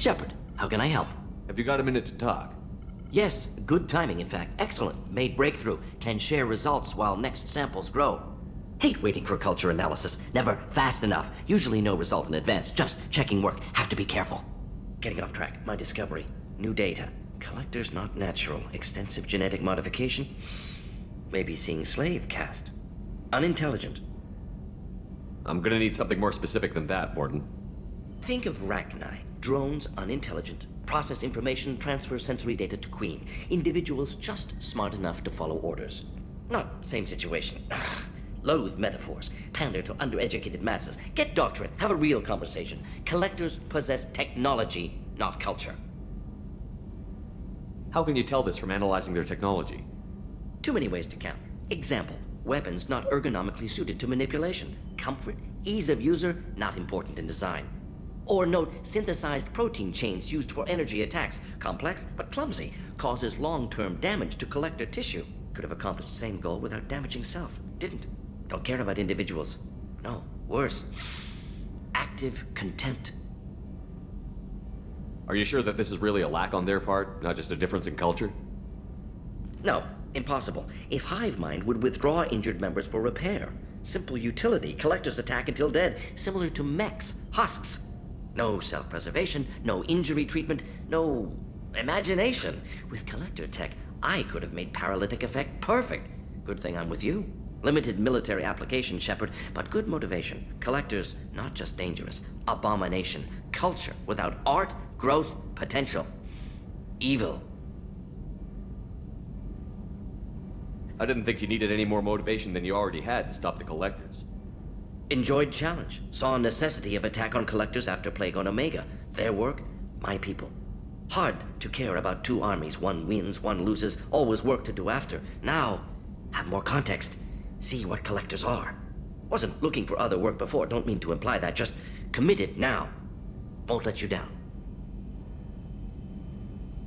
Shepard, how can I help? Have you got a minute to talk? Yes, good timing, in fact. Excellent. Made breakthrough. Can share results while next samples grow. Hate waiting for culture analysis. Never fast enough. Usually no result in advance. Just checking work. Have to be careful. Getting off track. My discovery. New data. Collectors not natural. Extensive genetic modification. Maybe seeing slave caste. Unintelligent. I'm gonna need something more specific than that, Morden. Think of Rachni. Drones unintelligent. Process information, transfer sensory data to Queen. Individuals just smart enough to follow orders. Not same situation. Loathe metaphors. Pander to undereducated masses. Get doctorate. Have a real conversation. Collectors possess technology, not culture. How can you tell this from analyzing their technology? Too many ways to count. Example. Weapons not ergonomically suited to manipulation. Comfort, ease of user, not important in design. Or note synthesized protein chains used for energy attacks. Complex, but clumsy. Causes long-term damage to collector tissue. Could have accomplished the same goal without damaging self. Didn't. Don't care about individuals. No, worse. Active contempt. Are you sure that this is really a lack on their part, not just a difference in culture? No, impossible. If Hive Mind would withdraw injured members for repair. Simple utility. Collectors attack until dead. Similar to mechs, husks. No self-preservation, no injury treatment, no imagination. With collector tech, I could have made paralytic effect perfect. Good thing I'm with you. Limited military application, Shepard, but good motivation. Collectors, not just dangerous. Abomination. Culture without art, growth, potential. Evil. I didn't think you needed any more motivation than you already had to stop the collectors. Enjoyed challenge. Saw necessity of attack on collectors after Plague on Omega. Their work, my people. Hard to care about two armies. One wins, one loses. Always work to do after. Now, have more context. See what collectors are. Wasn't looking for other work before. Don't mean to imply that. Just committed now. Won't let you down.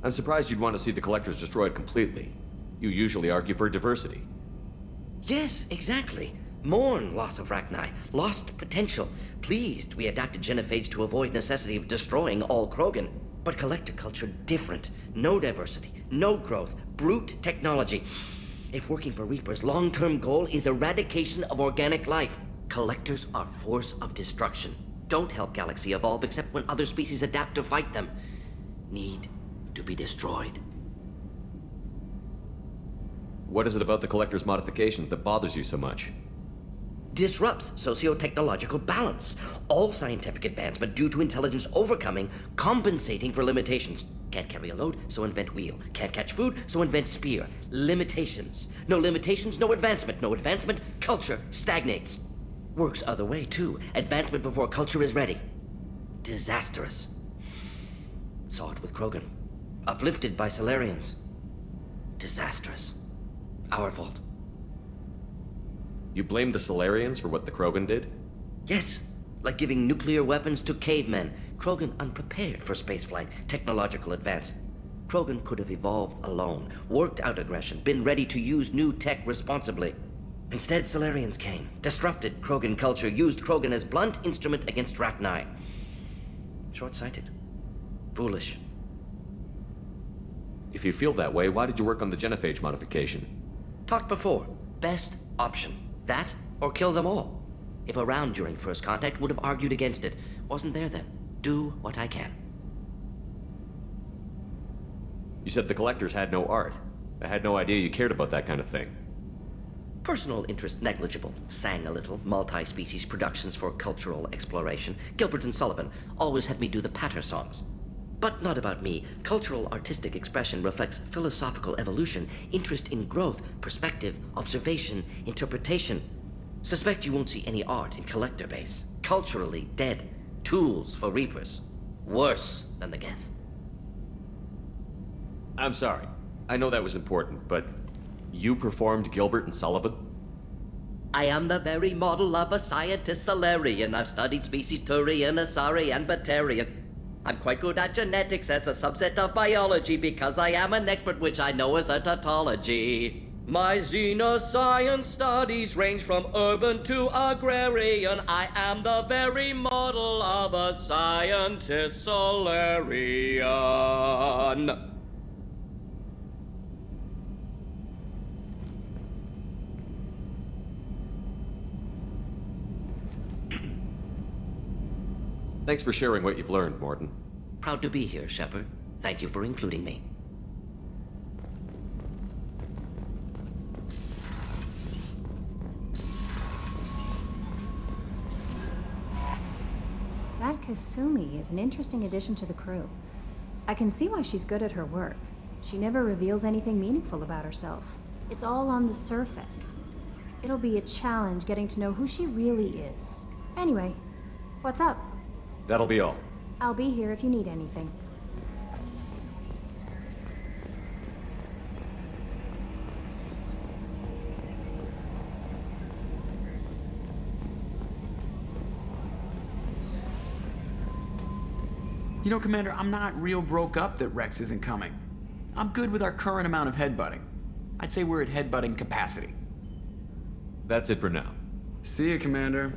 I'm surprised you'd want to see the collectors destroyed completely. You usually argue for diversity. Yes, exactly. Mourn loss of Rachni. Lost potential. Pleased we adapted genophage to avoid necessity of destroying all Krogan. But collector culture different. No diversity. No growth. Brute technology. If working for Reapers, long-term goal is eradication of organic life. Collectors are force of destruction. Don't help Galaxy evolve except when other species adapt to fight them. Need to be destroyed. What is it about the collector's modifications that bothers you so much? Disrupts socio-technological balance. All scientific advancement due to intelligence overcoming, compensating for limitations. Can't carry a load, so invent wheel. Can't catch food, so invent spear. Limitations. No limitations, no advancement. No advancement, culture stagnates. Works other way, too. Advancement before culture is ready. Disastrous. Saw it with Krogan. Uplifted by Solarians. Disastrous. Our fault. You blame the Solarians for what the Krogan did? Yes, like giving nuclear weapons to cavemen. Krogan unprepared for spaceflight, technological advance. Krogan could have evolved alone, worked out aggression, been ready to use new tech responsibly. Instead, Solarians came, disrupted Krogan culture, used Krogan as blunt instrument against Rachni. Short-sighted. Foolish. If you feel that way, why did you work on the genophage modification? Talked before. Best option. That, or kill them all. If around during first contact, would have argued against it. Wasn't there then. Do what I can. You said the collectors had no art. I had no idea you cared about that kind of thing. Personal interest negligible. Sang a little. Multi-species productions for cultural exploration. Gilbert and Sullivan always had me do the patter songs. But not about me. Cultural artistic expression reflects philosophical evolution, interest in growth, perspective, observation, interpretation. Suspect you won't see any art in collector base. Culturally dead. Tools for Reapers. Worse than the Geth. I'm sorry. I know that was important, but you performed Gilbert and Sullivan? I am the very model of a scientist Solarian. I've studied species Turian, Asari, and Batarian. I'm quite good at genetics as a subset of biology because I am an expert which I know is a tautology. My xenoscience studies range from urban to agrarian. I am the very model of a scientist Solarian. Thanks for sharing what you've learned, Morton. Proud to be here, Shepard. Thank you for including me. That Kasumi is an interesting addition to the crew. I can see why she's good at her work. She never reveals anything meaningful about herself. It's all on the surface. It'll be a challenge getting to know who she really is. Anyway, what's up? That'll be all. I'll be here if you need anything. You know, Commander, I'm not real broke up that Rex isn't coming. I'm good with our current amount of headbutting. I'd say we're at headbutting capacity. That's it for now. See you, Commander.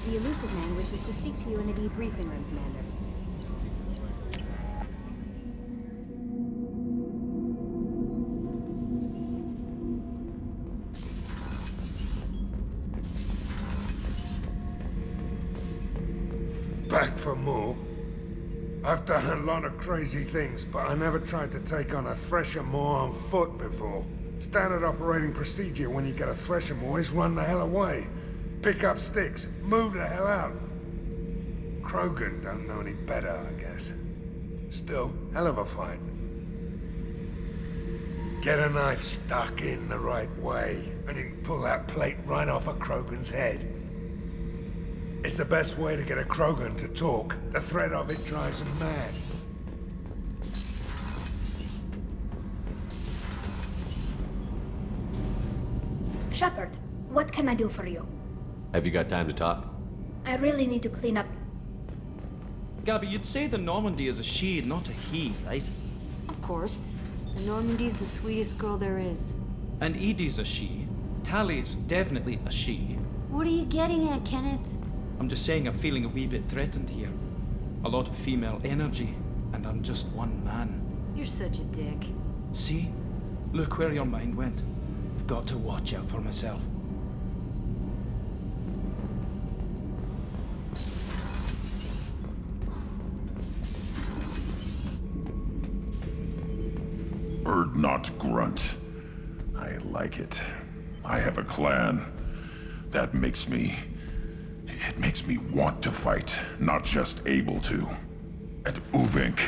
The Elusive Man wishes to speak to you in the debriefing room, Commander. Back for more? I've done a lot of crazy things, but I never tried to take on a Thresher Maw on foot before. Standard operating procedure when you get a Thresher Maw is run the hell away. Pick up sticks, move the hell out. Krogan don't know any better, I guess. Still, hell of a fight. Get a knife stuck in the right way, and you can pull that plate right off a Krogan's head. It's the best way to get a Krogan to talk. The threat of it drives them mad. Shepard, what can I do for you? Have you got time to talk? I really need to clean up. Gabby, you'd say the Normandy is a she, not a he, right? Of course. The Normandy's the sweetest girl there is. And Edie's a she. Tally's definitely a she. What are you getting at, Kenneth? I'm just saying I'm feeling a wee bit threatened here. A lot of female energy, and I'm just one man. You're such a dick. See? Look where your mind went. I've got to watch out for myself. Bird not grunt. I like it. I have a clan. That makes me... It makes me want to fight, not just able to. At Uvink,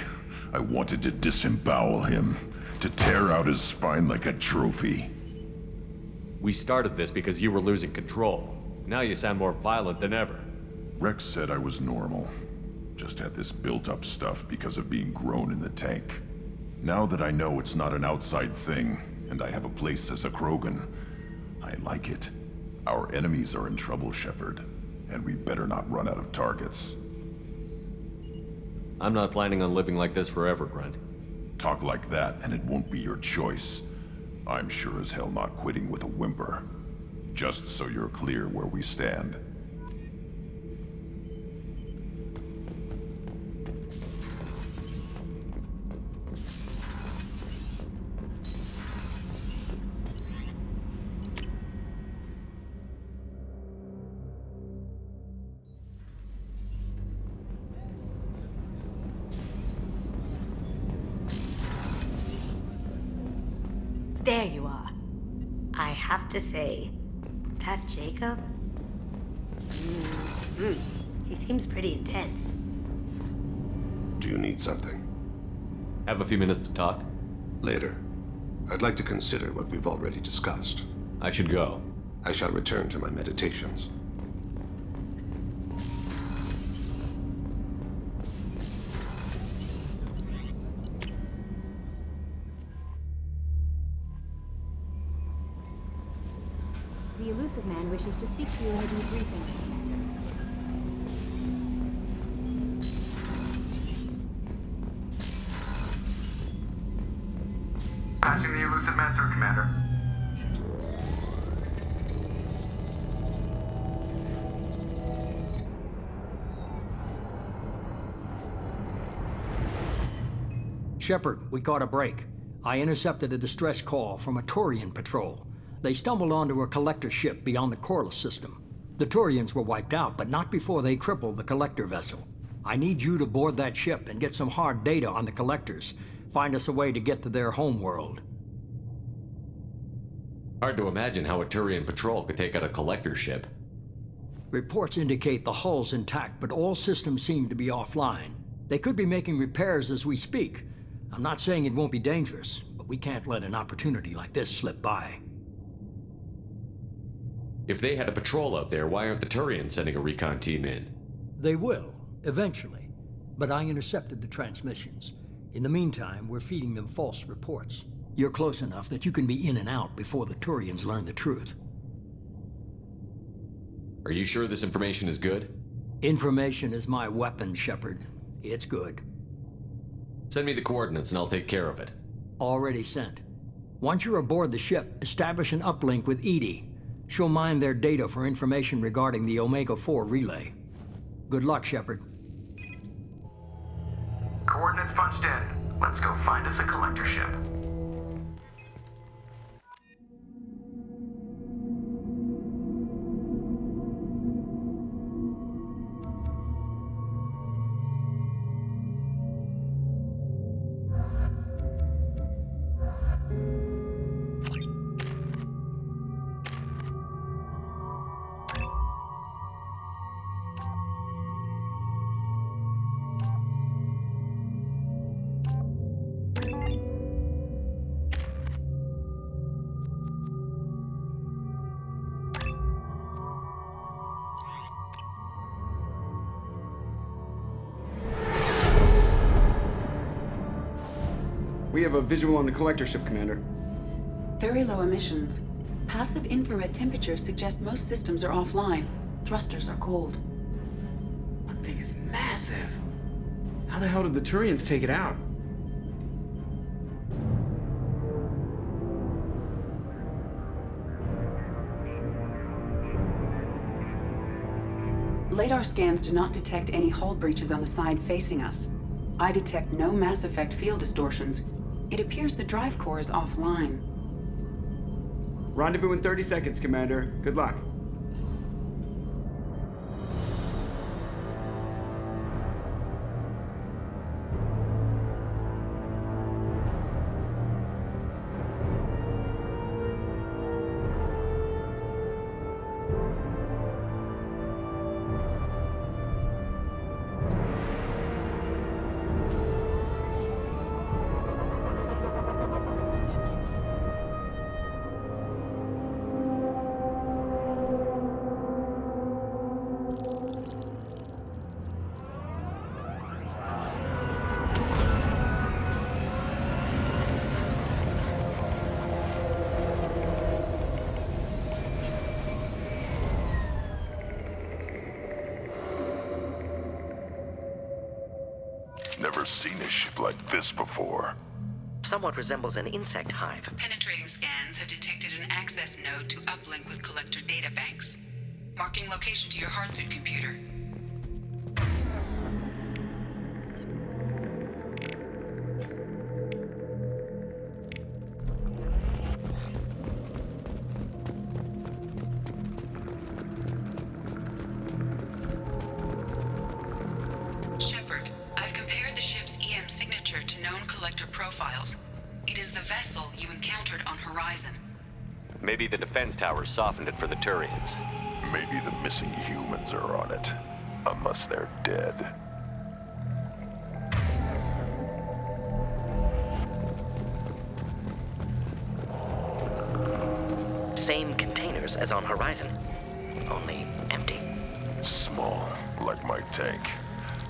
I wanted to disembowel him, to tear out his spine like a trophy. We started this because you were losing control. Now you sound more violent than ever. Rex said I was normal. Just had this built-up stuff because of being grown in the tank. Now that I know it's not an outside thing, and I have a place as a Krogan, I like it. Our enemies are in trouble, Shepard, and we better not run out of targets. I'm not planning on living like this forever, Grunt. Talk like that, and it won't be your choice. I'm sure as hell not quitting with a whimper. Just so you're clear where we stand. There you are. I have to say, That Jacob? He seems pretty intense. Do you need something? Have a few minutes to talk? Later. I'd like to consider what we've already discussed. I should go. I shall return to my meditations. The elusive man wishes to speak to you in a debriefing, Commander. Passing the elusive man through, Commander. Shepard, we caught a break. I intercepted a distress call from a Turian patrol. They stumbled onto a collector ship beyond the Corliss system. The Turians were wiped out, but not before they crippled the collector vessel. I need you to board that ship and get some hard data on the collectors. Find us a way to get to their homeworld. Hard to imagine how a Turian patrol could take out a collector ship. Reports indicate the hull's intact, but all systems seem to be offline. They could be making repairs as we speak. I'm not saying it won't be dangerous, but we can't let an opportunity like this slip by. If they had a patrol out there, why aren't the Turians sending a recon team in? They will, eventually. But I intercepted the transmissions. In the meantime, we're feeding them false reports. You're close enough that you can be in and out before the Turians learn the truth. Are you sure this information is good? Information is my weapon, Shepard. It's good. Send me the coordinates and I'll take care of it. Already sent. Once you're aboard the ship, establish an uplink with Edie. She'll mine their data for information regarding the Omega-4 relay. Good luck, Shepard. Coordinates punched in. Let's go find us a collector ship. We have a visual on the collector ship, Commander. Very low emissions. Passive infrared temperatures suggest most systems are offline. Thrusters are cold. That thing is massive. How the hell did the Turians take it out? Radar scans do not detect any hull breaches on the side facing us. I detect no mass effect field distortions. It appears the drive core is offline. Rendezvous in 30 seconds, Commander. Good luck. Never seen a ship like this before. Somewhat resembles an insect hive. Penetrating scans have detected an access node to uplink with collector data banks. Marking location to your hardsuit computer. Shepard, I've compared the ship's EM signature to known collector profiles. It is the vessel you encountered on Horizon. Maybe the defense towers softened it for the Turians. Maybe the missing humans are on it. Unless they're dead. Same containers as on Horizon, only empty. Small, like my tank.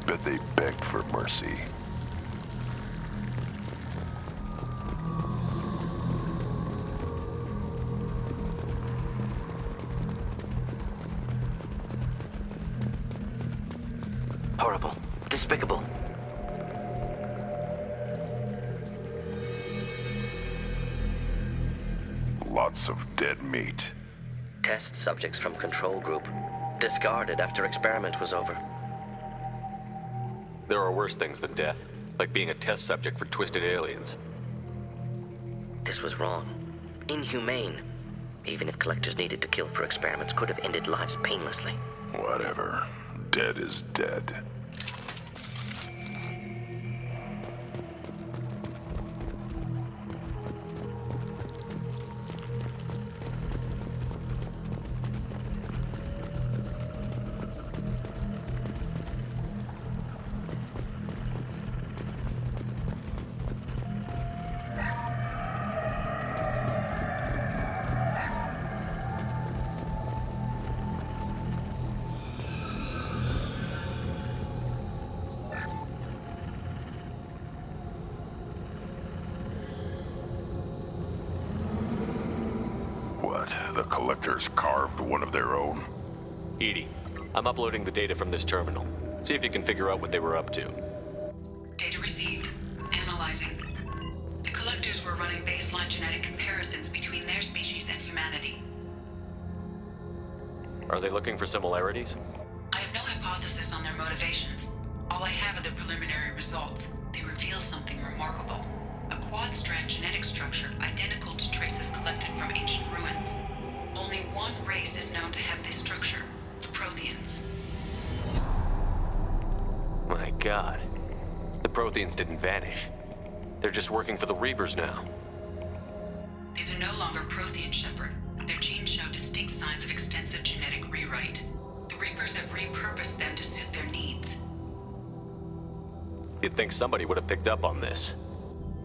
Bet they begged for mercy. Horrible. Despicable. Lots of dead meat. Test subjects from control group. Discarded after experiment was over. There are worse things than death, like being a test subject for twisted aliens. This was wrong. Inhumane. Even if collectors needed to kill for experiments, could have ended lives painlessly. Whatever. Dead is dead. What? The Collectors carved one of their own? Edie, I'm uploading the data from this terminal. See if you can figure out what they were up to. Data received. Analyzing. The Collectors were running baseline genetic comparisons between their species and humanity. Are they looking for similarities? I have no hypothesis on their motivations. All I have are the preliminary results. They reveal something remarkable. A quad-strand genetic structure identical to traces collected from ancient ruins. Only one race is known to have this structure, the Protheans. My God. The Protheans didn't vanish. They're just working for the Reapers now. These are no longer Prothean, Shepard. Their genes show distinct signs of extensive genetic rewrite. The Reapers have repurposed them to suit their needs. You'd think somebody would have picked up on this.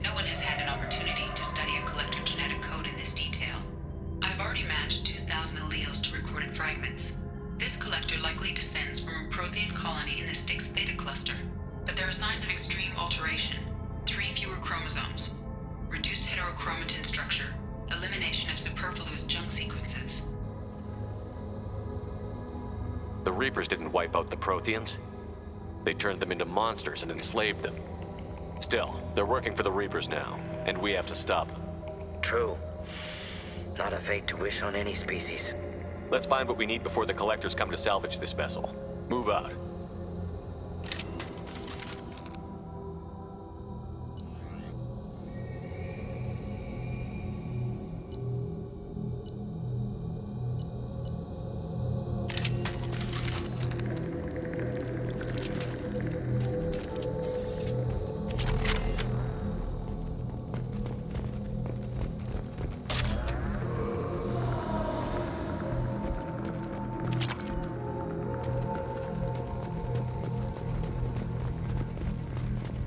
No one has had an opportunity to study a collector genetic code in this detail. I've already matched 2,000 alleles to recorded fragments. This collector likely descends from a Prothean colony in the Styx Theta cluster, but there are signs of extreme alteration. 3 fewer chromosomes, reduced heterochromatin structure, elimination of superfluous junk sequences. The Reapers didn't wipe out the Protheans. They turned them into monsters and enslaved them. Still, they're working for the Reapers now, and we have to stop them. True. Not a fate to wish on any species. Let's find what we need before the Collectors come to salvage this vessel. Move out.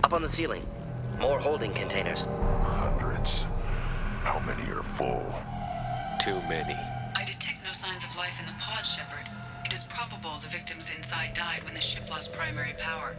Up on the ceiling. More holding containers. Hundreds. How many are full? Too many. I detect no signs of life in the pod, Shepard. It is probable the victims inside died when the ship lost primary power.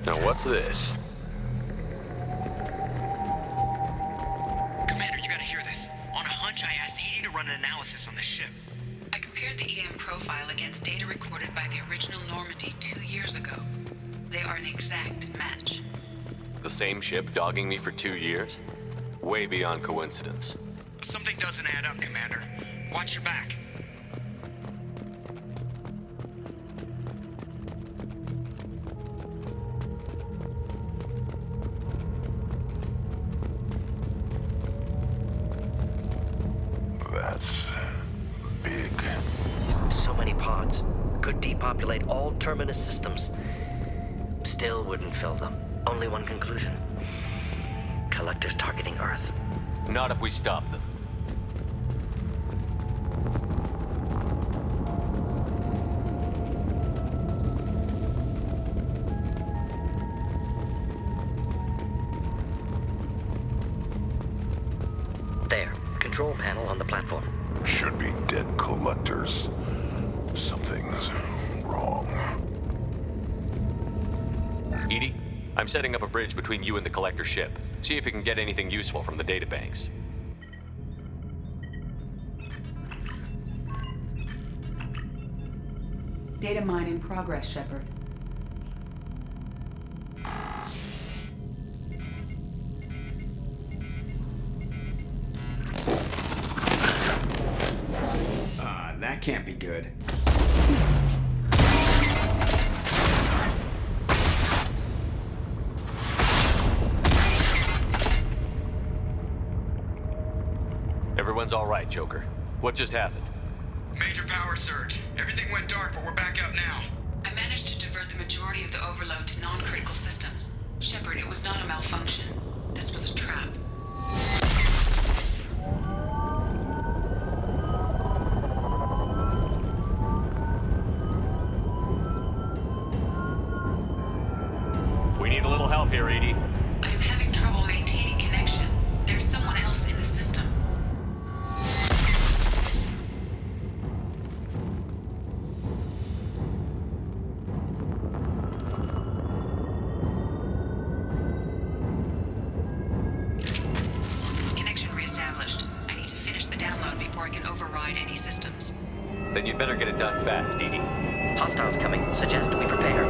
Now what's this? Commander, you gotta hear this. On a hunch, I asked Edie to run an analysis on this ship. I compared the EM profile against data recorded by the original Normandy 2 years ago. They are an exact match. The same ship dogging me for 2 years? Way beyond coincidence. Something doesn't add up, Commander. Watch your back. That's big. So many pods. Could depopulate all terminus systems. Still wouldn't fill them. Only one conclusion. Collectors targeting Earth. Not if we stop them. There. Control panel on the platform. Should be dead collectors. Something's wrong. Edie, I'm setting up a bridge between you and the collector ship. See if you can get anything useful from the databanks. Data mine in progress, Shepard. That can't be good. Everyone's all right, Joker. What just happened? Major power surge. Everything went dark, but we're back up now. I managed to divert the majority of the overload to non-critical systems. Shepard, it was not a malfunction. This was a trap. We need a little help here, Edie. I am having trouble maintaining connection. There's someone else in the system. Connection reestablished. I need to finish the download before I can override any systems. Then you'd better get it done fast, Edie. Hostiles coming. Suggest we prepare.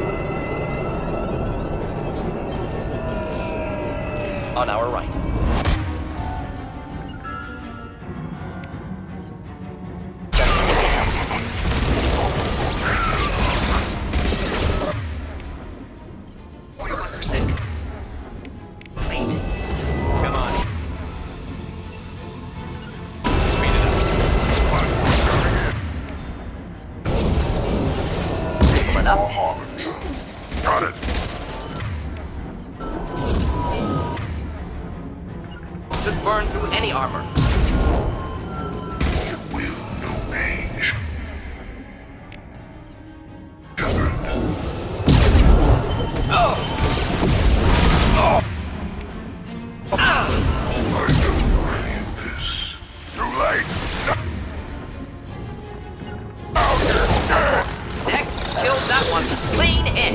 On our right. Got it. Should burn through any armor. It will no range. Shepard. Oh! Oh! I don't feel this. Too late. Heck, killed that one. Clean hit.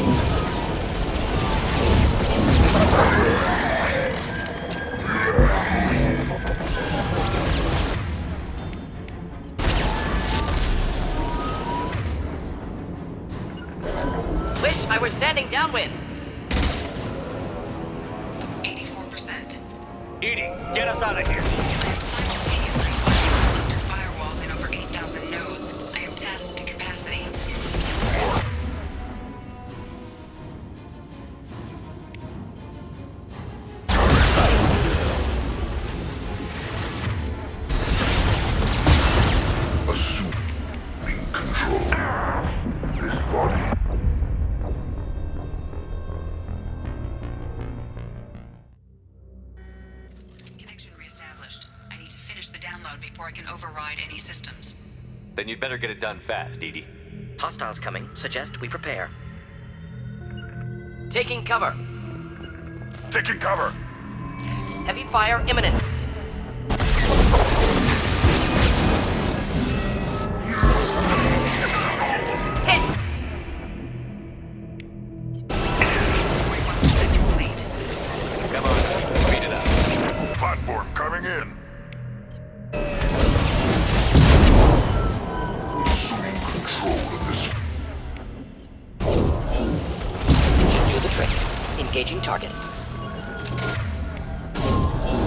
Wish I were standing downwind. 84%. Edie, get us out of here. I am simultaneously firing collector firewalls in over 8,000 nodes. I am tasked to capacity. Assuming control. This body. Connection reestablished. I need to finish the download before I can override any systems. Then you'd better get it done fast, Edie. Hostiles coming. Suggest we prepare. Taking cover. Taking cover. Heavy fire imminent. Hit! Come on, speed it up. Platform coming in. Assuming control of this. Should do the trick. Engaging target.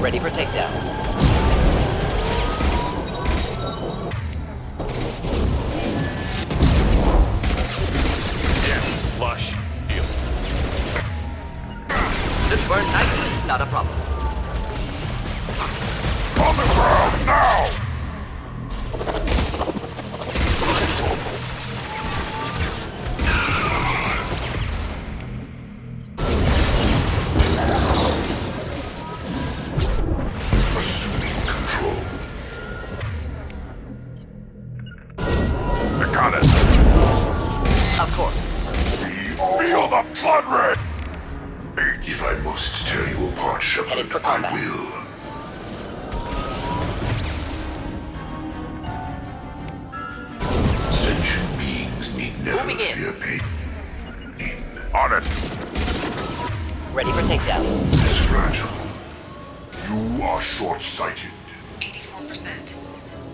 Ready for takedown. Yeah, flush. Deal. This burns nicely, not a problem. On the ground now! Assuming control. I got it. Of course. Feel the blood red! If I must tear you apart, Shepard, I will. Sentient beings need never fear pain. On it. Ready for takedown. It's fragile. You are short-sighted. 84%.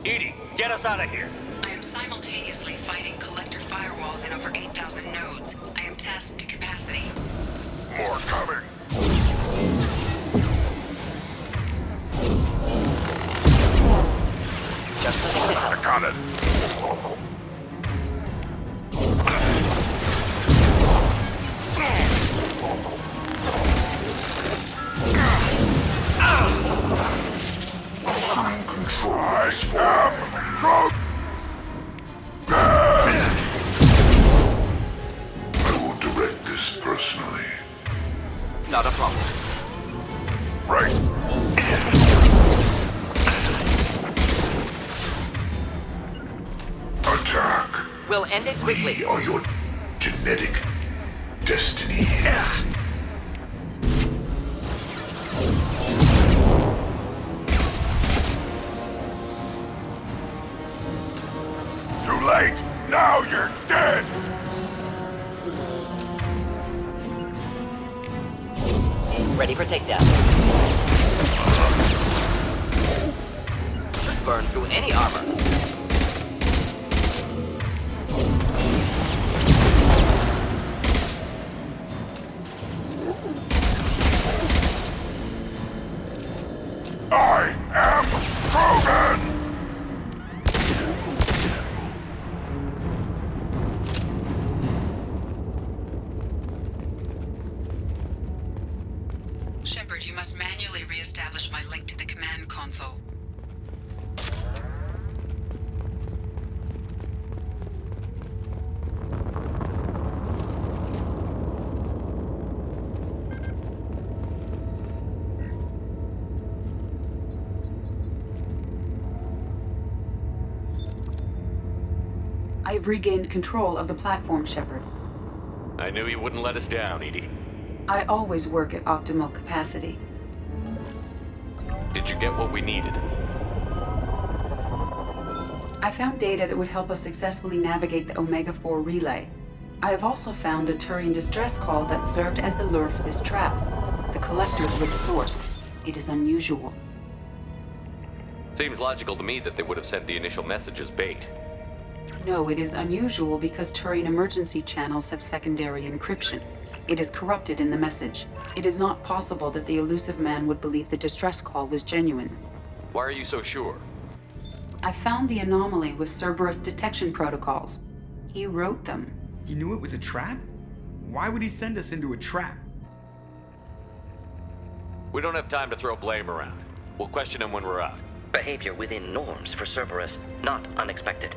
Edie, get us out of here. I am simultaneously fighting collector firewalls in over 8,000 nodes. I am tasked to capacity. More coming. Just the thing. I got it. Assume control. I am I will direct this personally. Not a problem. Right. Attack. We'll end it quickly. We are your genetic destiny. Too late! Now you're dead! Ready for takedown. Should burn through any armor. I am Paragon! Shepard, you must manually re-establish my link to the command console. I have regained control of the platform, Shepard. I knew you wouldn't let us down, Edie. I always work at optimal capacity. Did you get what we needed? I found data that would help us successfully navigate the Omega-4 relay. I have also found a Turian distress call that served as the lure for this trap. The collectors were the source. It is unusual. Seems logical to me that they would have sent the initial message as bait. No, it is unusual because Turian emergency channels have secondary encryption. It is corrupted in the message. It is not possible that the elusive man would believe the distress call was genuine. Why are you so sure? I found the anomaly with Cerberus detection protocols. He wrote them. He knew it was a trap? Why would he send us into a trap? We don't have time to throw blame around. We'll question him when we're out. Behavior within norms for Cerberus, not unexpected.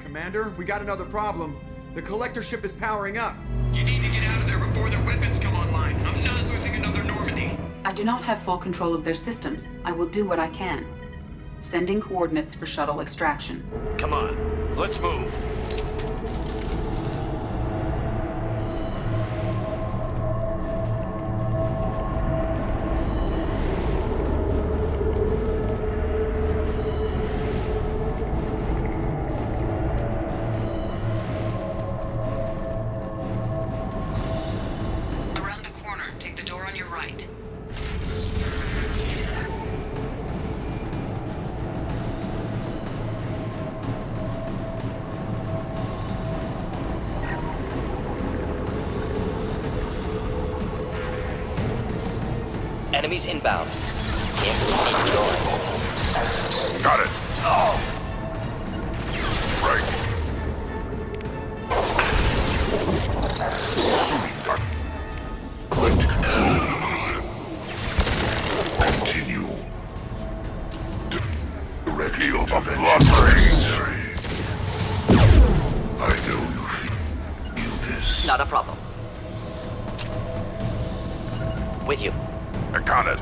Commander, we got another problem. The collector ship is powering up. You need to get out of there before their weapons come online. I'm not losing another Normandy. I do not have full control of their systems. I will do what I can. Sending coordinates for shuttle extraction. Come on, let's move. Enemies inbound. Enjoy. Got it. Right. Assuming that. Right control. Continue. Direct intervention necessary. I know you feel this. Not a problem. With you. I got it.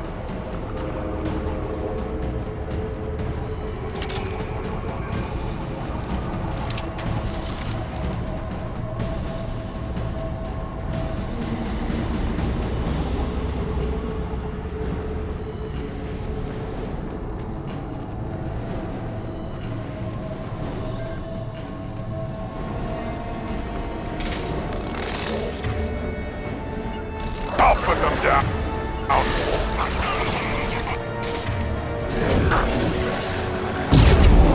I'll put them down.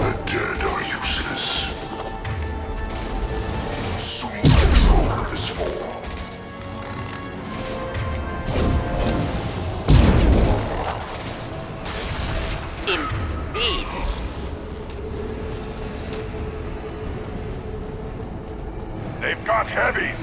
The dead are useless. Assuming control of this form. Indeed. They've got heavies.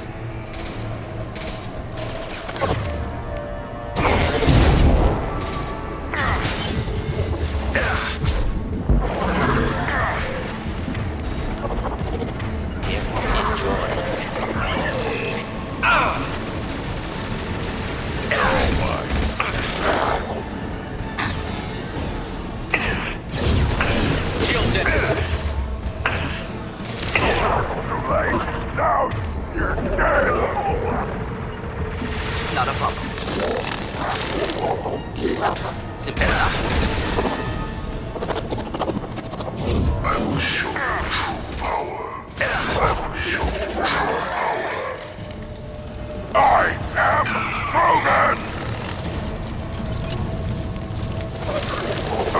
Now you're dead. Not a problem. Simple enough. I will show you true power. I will show you true power. I am Paragon!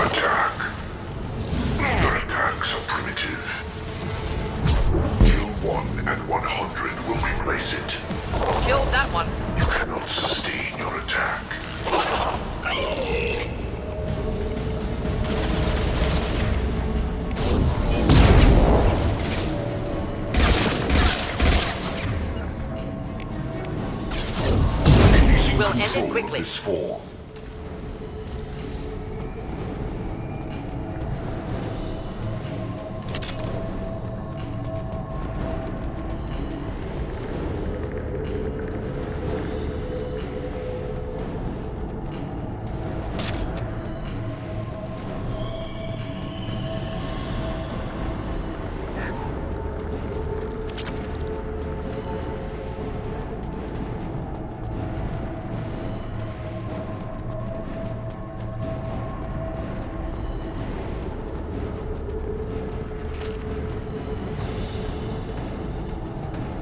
Attack. Your attacks are primitive. Kill 1 and 100 will replace it. Kill that one. You cannot sustain your attack. Easy We'll end control it quickly. Of this form.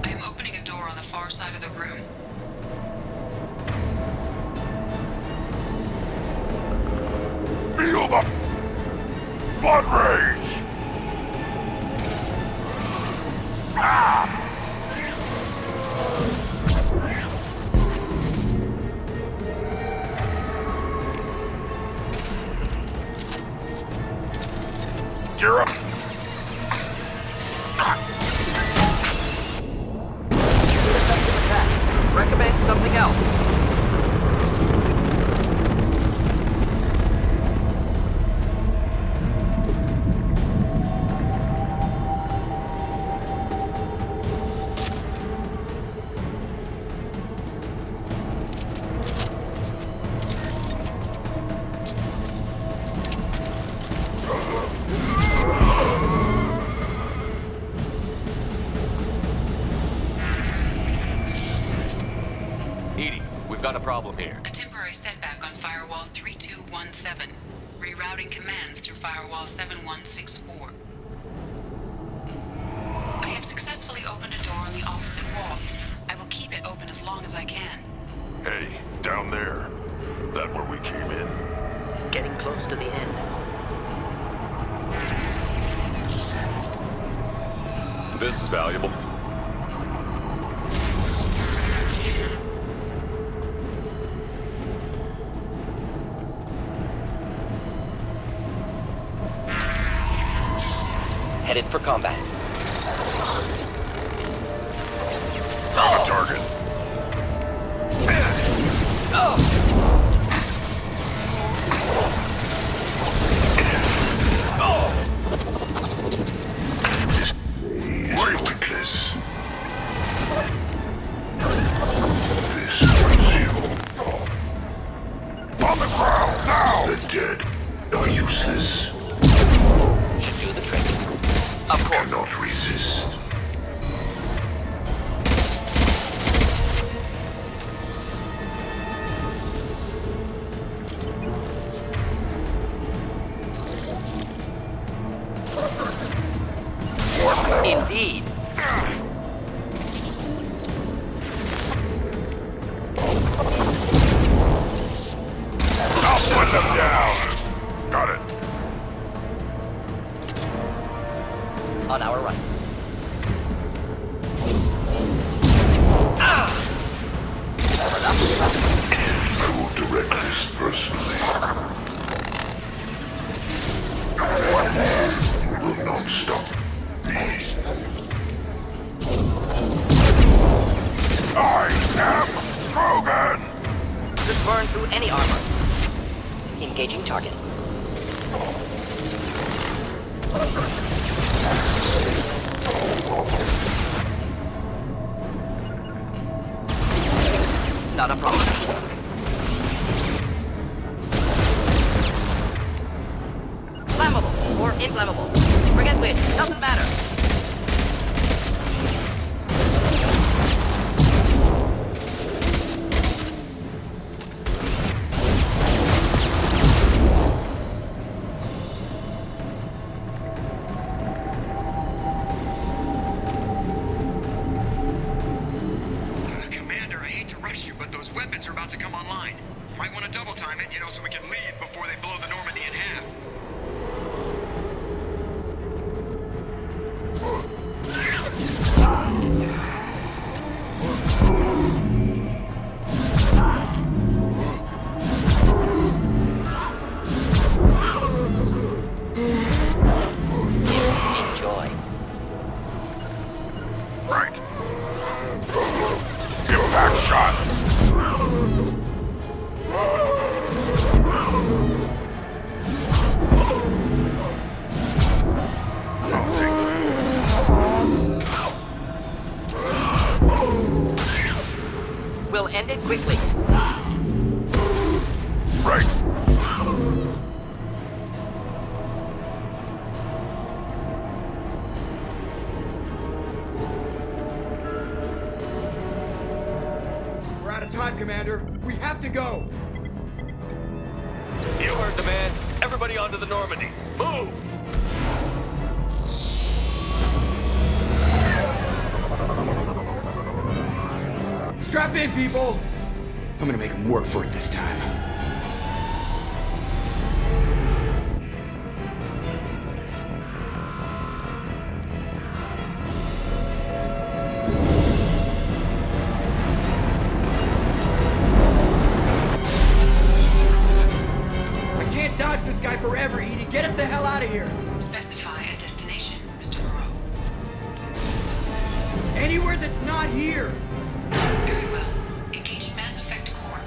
I am opening a door on the far side of the room. Feel the blood rage! Ah! You're up. Recommend something else. Edie, we've got a problem here. A temporary setback on Firewall 3217. Rerouting commands through Firewall 7164. I have successfully opened a door on the opposite wall. I will keep it open as long as I can. Hey, down there. That where we came in? Getting close to the end. This is valuable. headed for combat. Got a target. Pointless. This is you. On the ground now! The dead are useless. Should do the trick. Of course. Cannot resist. Indeed. I'll put them down. Got it. On our right. I will direct this personally. Will not stop me. I am Paragon! Could burn through any armor. Engaging target. Not a problem. Flammable or inflammable. Forget which, doesn't matter. Commander, I hate to rush you, but those weapons are about to come online. Might want to double time it, so we can leave before they blow the Normandy in half. Enjoy. Right. Impact shot. I'll take We'll end it quickly. Right. We're out of time, Commander. We have to go. You heard the man. Everybody onto the Normandy. Move! Strap in, people! I'm gonna make them work for it this time. I can't dodge this guy forever, Edie. Get us the hell out of here! Specify a destination, Mr. Moreau. Anywhere that's not here! Very well. Engaging Mass Effect Core.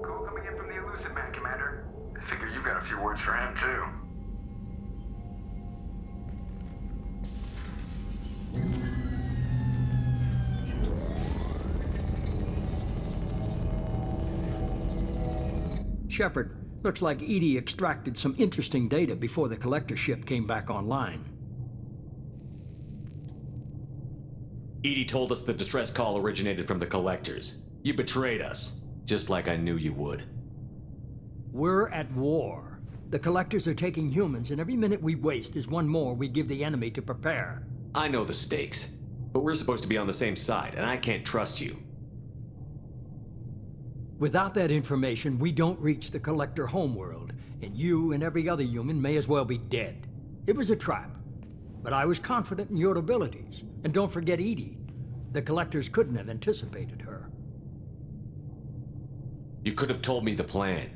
Call coming in from the Elusive Man, Commander. I figure you've got a few words for him, too. Shepard, looks like Edie extracted some interesting data before the collector ship came back online. Edie told us the distress call originated from the collectors. You betrayed us, just like I knew you would. We're at war. The collectors are taking humans, and every minute we waste is one more we give the enemy to prepare. I know the stakes, but we're supposed to be on the same side, and I can't trust you. Without that information, we don't reach the collector homeworld, and you and every other human may as well be dead. It was a trap. But I was confident in your abilities. And don't forget Edie. The Collectors couldn't have anticipated her. You could have told me the plan.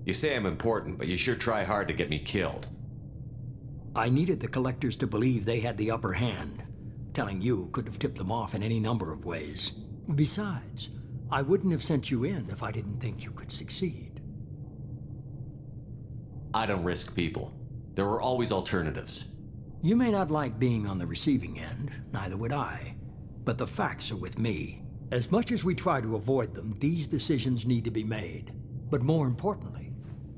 You say I'm important, but you sure try hard to get me killed. I needed the Collectors to believe they had the upper hand. Telling you could have tipped them off in any number of ways. Besides, I wouldn't have sent you in if I didn't think you could succeed. I don't risk people. There are always alternatives. You may not like being on the receiving end, neither would I. But the facts are with me. As much as we try to avoid them, these decisions need to be made. But more importantly,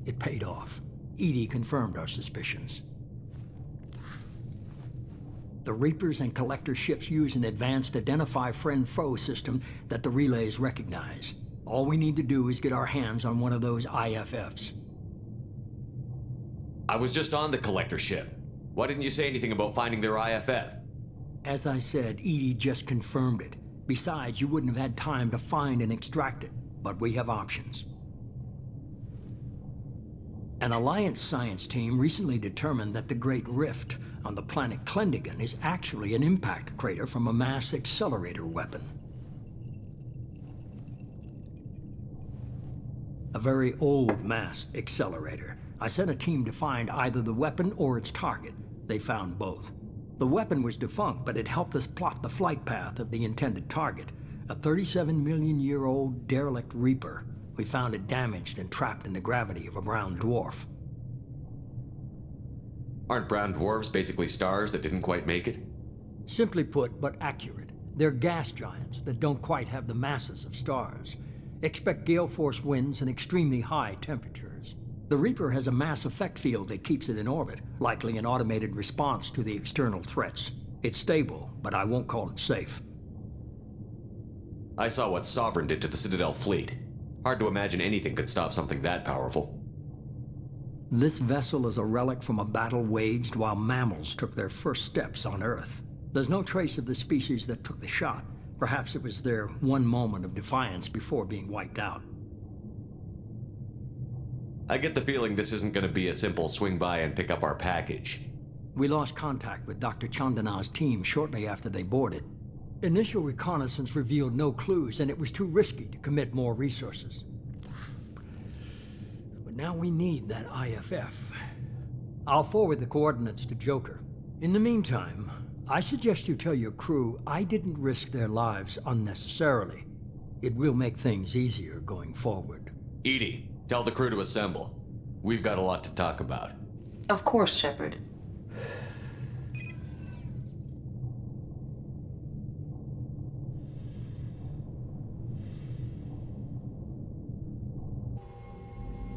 it paid off. Edie confirmed our suspicions. The Reapers and Collector ships use an advanced identify friend-foe system that the relays recognize. All we need to do is get our hands on one of those IFFs. I was just on the Collector ship. Why didn't you say anything about finding their IFF? As I said, Edie just confirmed it. Besides, you wouldn't have had time to find and extract it. But we have options. An Alliance science team recently determined that the Great Rift on the planet Klendigan is actually an impact crater from a mass accelerator weapon. A very old mass accelerator. I sent a team to find either the weapon or its target. They found both. The weapon was defunct, but it helped us plot the flight path of the intended target, a 37-million-year-old derelict Reaper. We found it damaged and trapped in the gravity of a brown dwarf. Aren't brown dwarves basically stars that didn't quite make it? Simply put, but accurate. They're gas giants that don't quite have the masses of stars. Expect gale force winds and extremely high temperatures. The Reaper has a mass effect field that keeps it in orbit, likely an automated response to the external threats. It's stable, but I won't call it safe. I saw what Sovereign did to the Citadel fleet. Hard to imagine anything could stop something that powerful. This vessel is a relic from a battle waged while mammals took their first steps on Earth. There's no trace of the species that took the shot. Perhaps it was their one moment of defiance before being wiped out. I get the feeling this isn't going to be a simple swing by and pick up our package. We lost contact with Dr. Chandana's team shortly after they boarded. Initial reconnaissance revealed no clues, and it was too risky to commit more resources. But now we need that IFF. I'll forward the coordinates to Joker. In the meantime, I suggest you tell your crew I didn't risk their lives unnecessarily. It will make things easier going forward. Edie, tell the crew to assemble. We've got a lot to talk about. Of course, Shepard.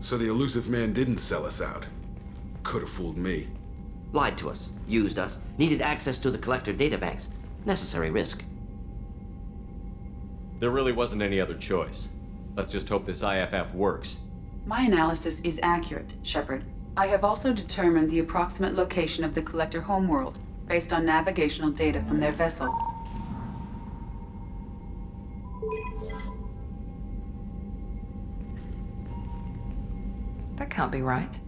So the elusive man didn't sell us out. Could have fooled me. Lied to us, used us, needed access to the Collector databanks. Necessary risk. There really wasn't any other choice. Let's just hope this IFF works. My analysis is accurate, Shepard. I have also determined the approximate location of the Collector homeworld, based on navigational data from their vessel. That can't be right.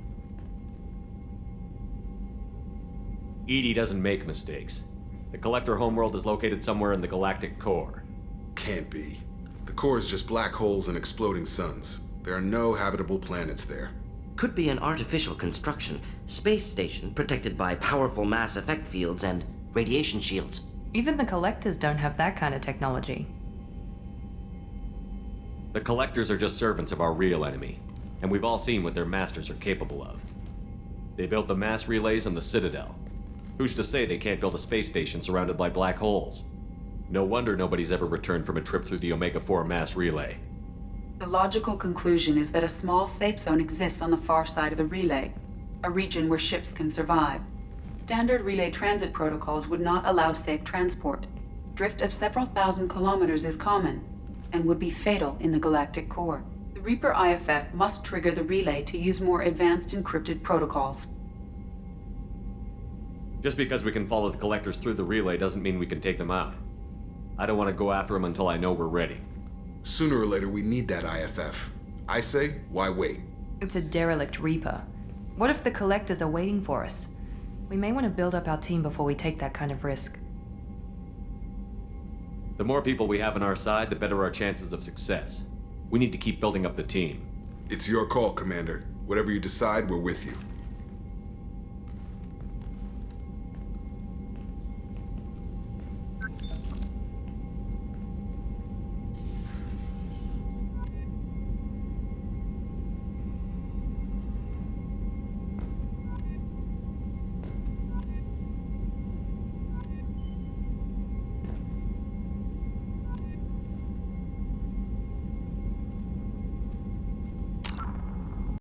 Edie doesn't make mistakes. The Collector homeworld is located somewhere in the galactic core. Can't be. The core is just black holes and exploding suns. There are no habitable planets there. Could be an artificial construction, space station protected by powerful mass effect fields and radiation shields. Even the Collectors don't have that kind of technology. The Collectors are just servants of our real enemy, and we've all seen what their masters are capable of. They built the mass relays on the Citadel. Who's to say they can't build a space station surrounded by black holes? No wonder nobody's ever returned from a trip through the Omega-4 mass relay. The logical conclusion is that a small safe zone exists on the far side of the relay, a region where ships can survive. Standard relay transit protocols would not allow safe transport. Drift of several thousand kilometers is common, and would be fatal in the galactic core. The Reaper IFF must trigger the relay to use more advanced encrypted protocols. Just because we can follow the Collectors through the relay doesn't mean we can take them out. I don't want to go after them until I know we're ready. Sooner or later, we need that IFF. I say, why wait? It's a derelict Reaper. What if the Collectors are waiting for us? We may want to build up our team before we take that kind of risk. The more people we have on our side, the better our chances of success. We need to keep building up the team. It's your call, Commander. Whatever you decide, we're with you.